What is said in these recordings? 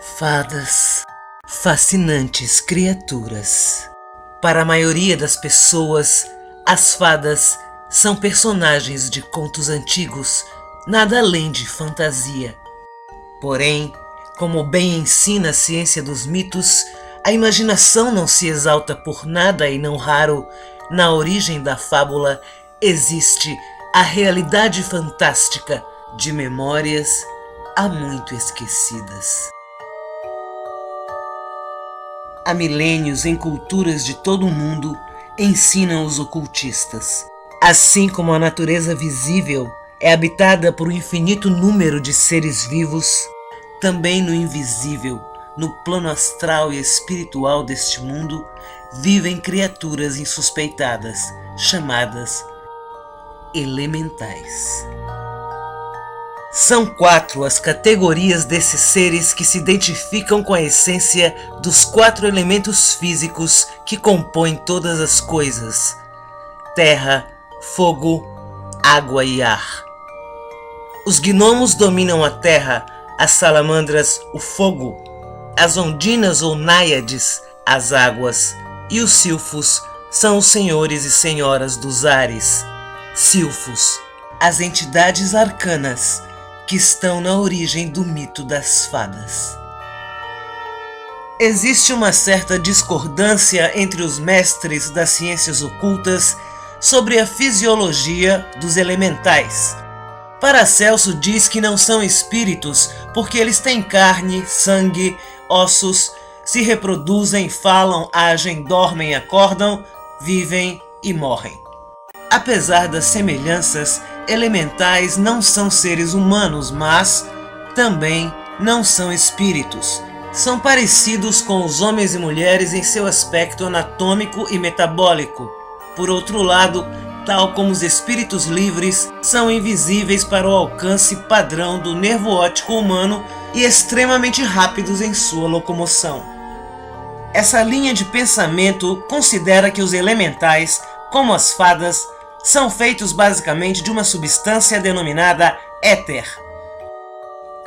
Fadas, fascinantes criaturas. Para a maioria das pessoas, as fadas são personagens de contos antigos, nada além de fantasia. Porém, como bem ensina a ciência dos mitos, a imaginação não se exalta por nada e não raro, na origem da fábula, existe a realidade fantástica de memórias há muito esquecidas. Há milênios em culturas de todo o mundo ensinam os ocultistas. Assim como a natureza visível é habitada por um infinito número de seres vivos, também no invisível, no plano astral e espiritual deste mundo, vivem criaturas insuspeitadas, chamadas elementais. São 4 as categorias desses seres que se identificam com a essência dos 4 elementos físicos que compõem todas as coisas: terra, fogo, água e ar. Os gnomos dominam a terra, as salamandras o fogo, as ondinas ou náiades as águas, e os silfos são os senhores e senhoras dos ares. Silfos, as entidades arcanas que estão na origem do mito das fadas. Existe uma certa discordância entre os mestres das ciências ocultas sobre a fisiologia dos elementais. Paracelso diz que não são espíritos porque eles têm carne, sangue, ossos, se reproduzem, falam, agem, dormem, acordam, vivem e morrem. Apesar das semelhanças, elementais não são seres humanos, mas também não são espíritos. São parecidos com os homens e mulheres em seu aspecto anatômico e metabólico. Por outro lado, tal como os espíritos livres, são invisíveis para o alcance padrão do nervo óptico humano e extremamente rápidos em sua locomoção. Essa linha de pensamento considera que os elementais, como as fadas, são feitos basicamente de uma substância denominada éter.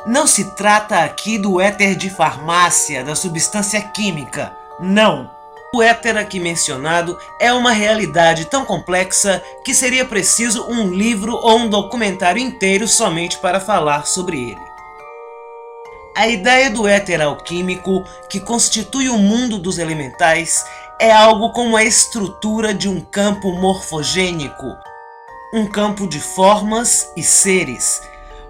Não se trata aqui do éter de farmácia, da substância química, não. O éter aqui mencionado é uma realidade tão complexa que seria preciso um livro ou um documentário inteiro somente para falar sobre ele. A ideia do éter alquímico, que constitui o mundo dos elementais, é algo como a estrutura de um campo morfogênico, um campo de formas e seres,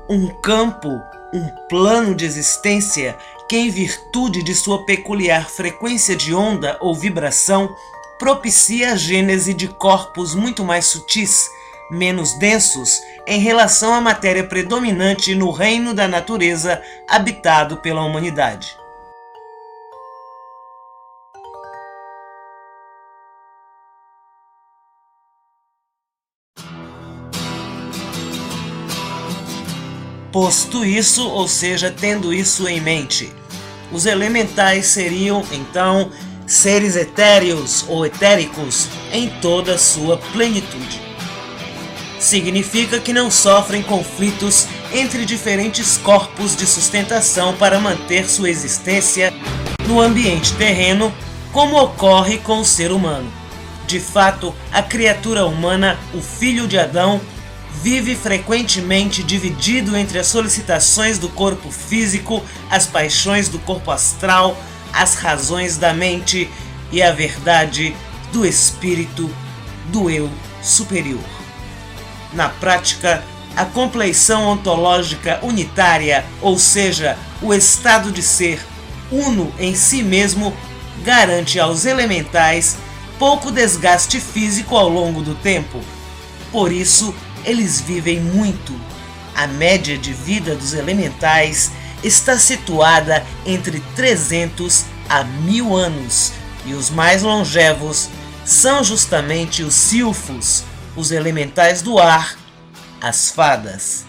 um campo, um plano de existência que, em virtude de sua peculiar frequência de onda ou vibração, propicia a gênese de corpos muito mais sutis, menos densos, em relação à matéria predominante no reino da natureza habitado pela humanidade. Posto isso, ou seja, tendo isso em mente, os elementais seriam, então, seres etéreos ou etéricos em toda a sua plenitude. Significa que não sofrem conflitos entre diferentes corpos de sustentação para manter sua existência no ambiente terreno, como ocorre com o ser humano. De fato, a criatura humana, o filho de Adão, vive frequentemente dividido entre as solicitações do corpo físico, as paixões do corpo astral, as razões da mente e a verdade do espírito, do eu superior. Na prática, a compleição ontológica unitária, ou seja, o estado de ser uno em si mesmo, garante aos elementais pouco desgaste físico ao longo do tempo. Por isso, eles vivem muito. A média de vida dos elementais está situada entre 300 a 1000 anos, e os mais longevos são justamente os silfos, os elementais do ar, as fadas.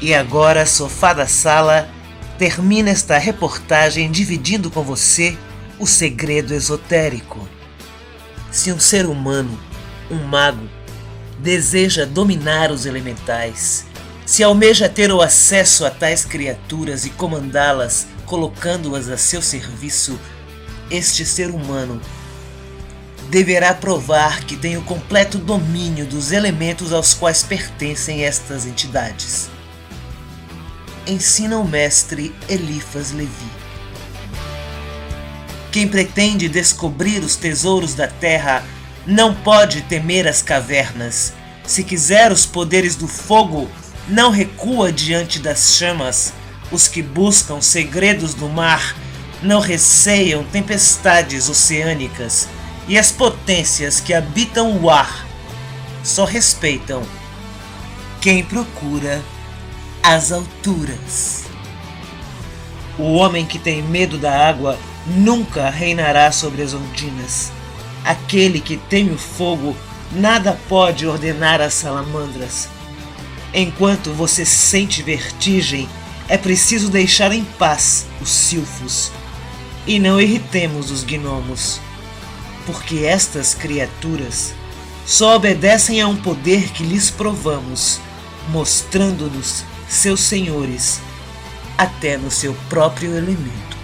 E agora, Sofá da Sala termina esta reportagem dividindo com você o segredo esotérico. Se um ser humano, um mago, deseja dominar os elementais, se almeja ter o acesso a tais criaturas e comandá-las, colocando-as a seu serviço, este ser humano deverá provar que tem o completo domínio dos elementos aos quais pertencem estas entidades. Ensina o mestre Eliphas Levi. Quem pretende descobrir os tesouros da terra não pode temer as cavernas. Se quiser os poderes do fogo, não recua diante das chamas. Os que buscam segredos do mar não receiam tempestades oceânicas, e as potências que habitam o ar só respeitam quem procura as alturas. O homem que tem medo da água nunca reinará sobre as ondinas. Aquele que teme o fogo nada pode ordenar às salamandras. Enquanto você sente vertigem, é preciso deixar em paz os silfos e não irritemos os gnomos, porque estas criaturas só obedecem a um poder que lhes provamos, mostrando-nos seus senhores até no seu próprio elemento.